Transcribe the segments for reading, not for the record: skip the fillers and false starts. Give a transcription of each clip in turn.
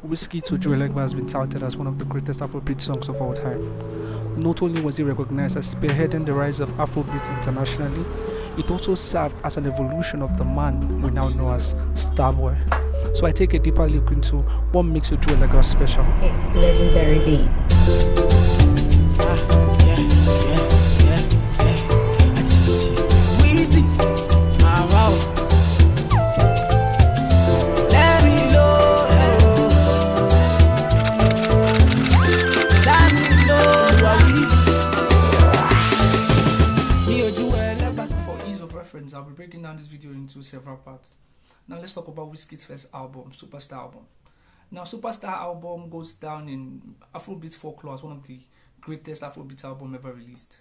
Wizkid Ojuelegba has been touted as one of the greatest Afrobeat songs of all time. Not only was he recognized as spearheading the rise of Afrobeat internationally, it also served as an evolution of the man we now know as Starboy. So I take a deeper look into what makes Ojuelegba special. It's legendary beats. I'll be breaking down this video into several parts. Now let's talk about Wizkid's first album, Superstar album. Now Superstar album goes down in Afrobeat folklore as one of the greatest Afrobeat album ever released.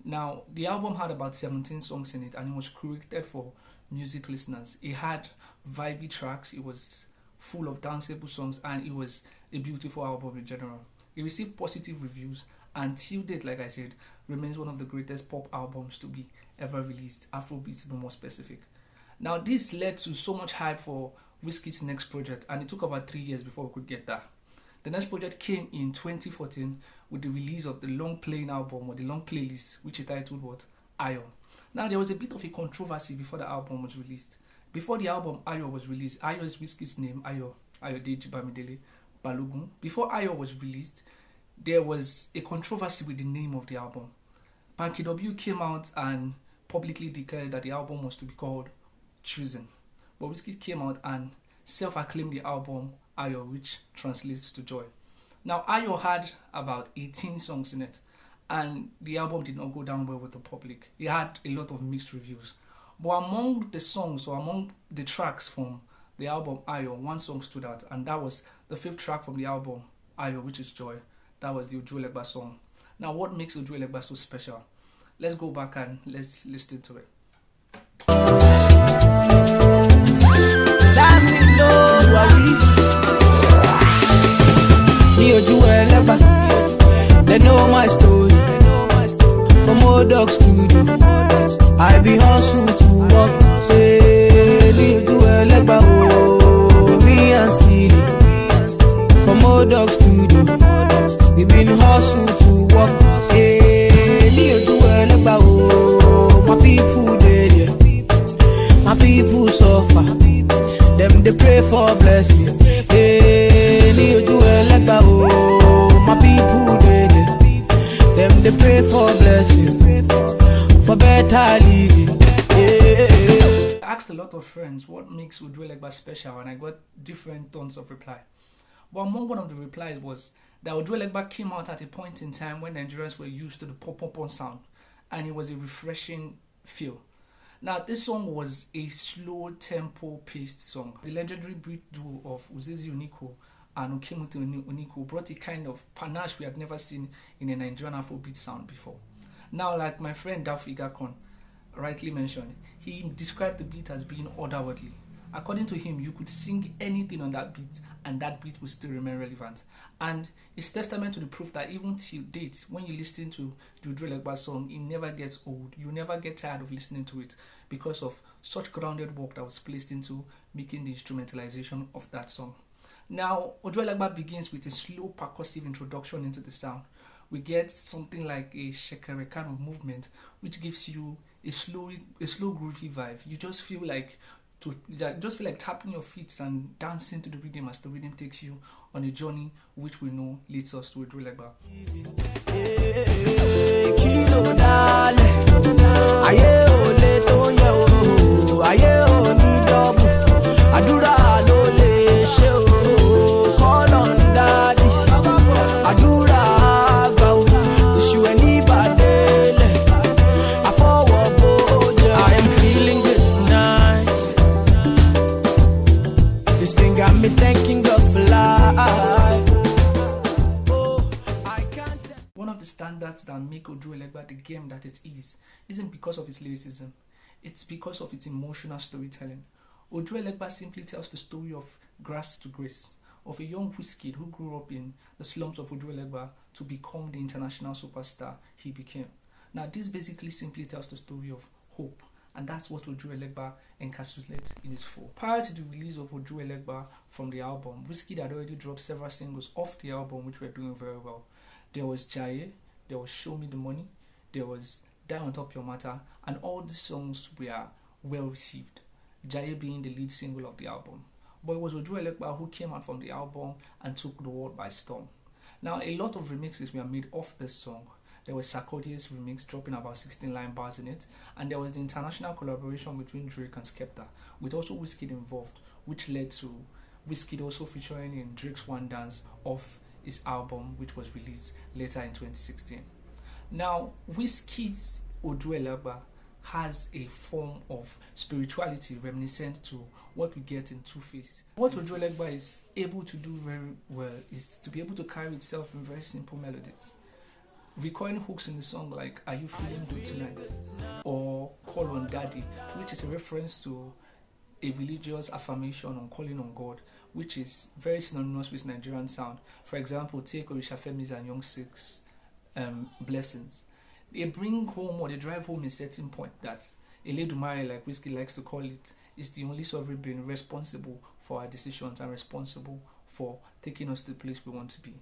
Now the album had about 17 songs in it and it was created for music listeners. It had vibey tracks, it was full of danceable songs, and it was a beautiful album in general. It received positive reviews and till date, like I said, remains one of the greatest pop albums to be ever released, Afrobeat to be more specific. Now this led to so much hype for Wizkid's next project, and it took about 3 years before we could get that. The next project came in 2014 with the release of the long playing album, or the long playlist, which he titled what? Ayo. Now there was a bit of a controversy before the album was released. Before the album Ayo was released, Ayo is Wizkid's name, Ayodeji Bamidele Balogun. Before Ayo was released, there was a controversy with the name of the album. Banky W came out and publicly declared that the album was to be called Treason. But Wizkid came out and self-acclaimed the album Ayo, which translates to joy. Now Ayo had about 18 songs in it, and the album did not go down well with the public. It had a lot of mixed reviews. But among the songs, or among the tracks from the album Ayo, one song stood out, and that was the 5th track from the album Ayo, which is Joy. That was the Ojuelegba song. Now what makes Ojuelegba so special? Let's go back and let's listen to it. They know my story. From old dog studio, I be hustle to work. Ojuelegba, oh, me and City. From old dog studio, we been hustle to work. Ojuelegba, oh, my people dead, yeah. My people suffer. Them they pray for blessing. Ojuelegba, oh, my people dead, yeah. Them they pray for blessing, for better living. I asked a lot of friends what makes Ojuelegba special, and I got different tones of reply. But among one of the replies was that Ojuelegba came out at a point in time when Nigerians were used to the pop sound, and it was a refreshing feel. Now this song was a slow tempo paced song. The legendary beat duo of Uzizi Oniko and Okemuto Oniko brought a kind of panache we had never seen in a Nigerian Afrobeat sound before. Now, like my friend Daffy Gakon rightly mentioned, he described the beat as being otherworldly. According to him, you could sing anything on that beat and that beat would still remain relevant. And it's testament to the proof that even till date, when you listen to the Ojuelegba song, it never gets old. You never get tired of listening to it because of such grounded work that was placed into making the instrumentalization of that song. Now, Ojuelegba begins with a slow percussive introduction into the sound. We get something like a shekere kind of movement, which gives you a slow groovy vibe. You just feel like tapping your feet and dancing to the rhythm as the rhythm takes you on a journey which we know leads us to Ojuelegba. Standards that make Ojuelegba the game that it is isn't because of its lyricism, it's because of its emotional storytelling. Ojuelegba simply tells the story of grass to grace, of a young Wizkid who grew up in the slums of Ojuelegba to become the international superstar he became. Now this basically simply tells the story of hope and that's what Ojuelegba encapsulates in its full. Prior to the release of Ojuelegba from the album, Wizkid had already dropped several singles off the album which were doing very well. There was Jaye, there was Show Me the Money, there was Die on Top Your Matter, and all these songs were well received, Jaye being the lead single of the album. But it was Ojuelegba who came out from the album and took the world by storm. Now, a lot of remixes were made of this song. There was Sarkodie's remix dropping about 16 line bars in it, and there was the international collaboration between Drake and Skepta, with also Wizkid involved, which led to Wizkid also featuring in Drake's One Dance off his album, which was released later in 2016. Now, Wizkid's Ojuelegba has a form of spirituality reminiscent to what we get in Two-Face. What Ojuelegba is able to do very well is to be able to carry itself in very simple melodies. Recording hooks in the song like Are You Feeling Good Tonight? Or Call on Daddy, which is a reference to a religious affirmation on calling on God, which is very synonymous with Nigerian sound. For example, take Orisha Femi's and Young Six Blessings. They bring home or they drive home a certain point that Eledumare, like Wizkid likes to call it, is the only sovereign being responsible for our decisions and responsible for taking us to the place we want to be.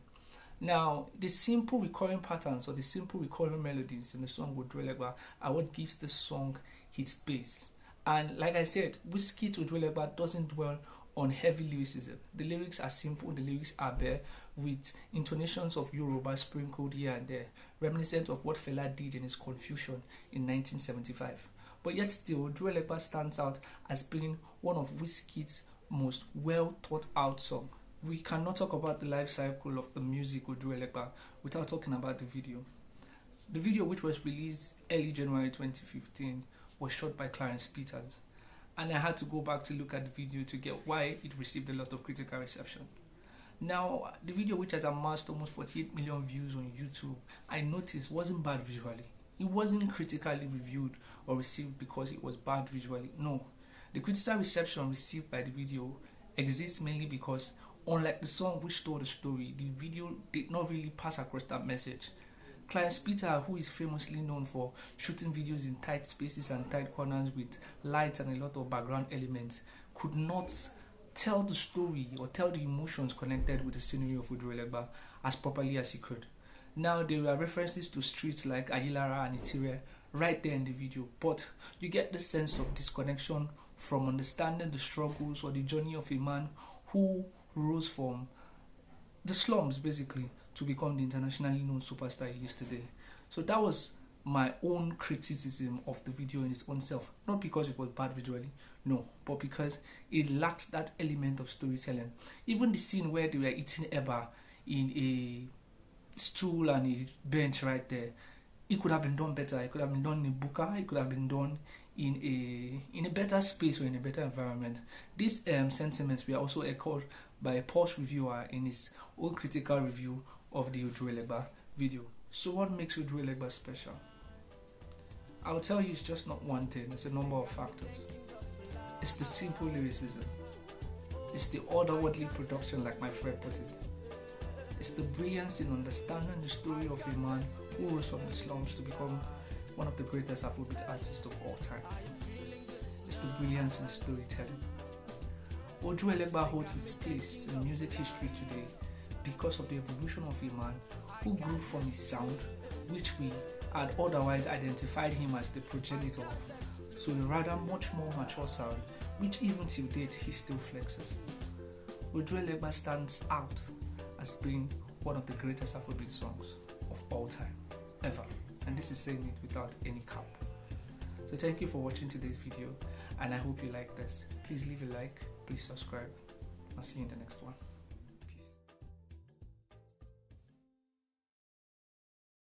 Now, the simple recurring patterns or the simple recurring melodies in the song Ojuelegba are what gives the song its bass. And like I said, Wizkid Ojuelegba doesn't dwell on heavy lyricism. The lyrics are simple, the lyrics are bare, with intonations of Yoruba sprinkled here and there, reminiscent of what Fela did in his Confusion in 1975. But yet still, Ojuelegba stands out as being one of Wizkid's most well thought out songs. We cannot talk about the life cycle of the music Ojuelegba without talking about the video. The video, which was released early January 2015, was shot by Clarence Peters, and I had to go back to look at the video to get why it received a lot of critical reception. Now, the video, which has amassed almost 48 million views on YouTube, I noticed wasn't bad visually. It wasn't critically reviewed or received because it was bad visually. No, the critical reception received by the video exists mainly because, unlike the song which told the story, the video did not really pass across that message. Clarence Peters, who is famously known for shooting videos in tight spaces and tight corners with lights and a lot of background elements, could not tell the story or tell the emotions connected with the scenery of Ojuelegba as properly as he could. Now, there were references to streets like Ayilara and Itire right there in the video, but you get the sense of disconnection from understanding the struggles or the journey of a man who rose from the slums basically to become the internationally known superstar he is today. So that was my own criticism of the video in its own self. Not because it was bad visually, no, but because it lacked that element of storytelling. Even the scene where they were eating eba in a stool and a bench right there, it could have been done better. It could have been done in a buka, it could have been done in a better space or in a better environment. These sentiments were also echoed by a Porsche reviewer in his own critical review of the Ojuelegba video. So what makes Ojuelegba special? I'll tell you, it's just not one thing, it's a number of factors. It's the simple lyricism. It's the otherworldly production, like my friend put it. It's the brilliance in understanding the story of a man who rose from the slums to become one of the greatest Afrobeat artists of all time. It's the brilliance in storytelling. Ojuelegba holds its place in music history today because of the evolution of a man who grew from his sound, which we had otherwise identified him as the progenitor of, to a rather much more mature sound, which even till date he still flexes. Ojuelegba stands out as being one of the greatest Afrobeat songs of all time, ever. And this is saying it without any cap. So thank you for watching today's video, and I hope you like this. Please leave a like, please subscribe. I'll see you in the next one.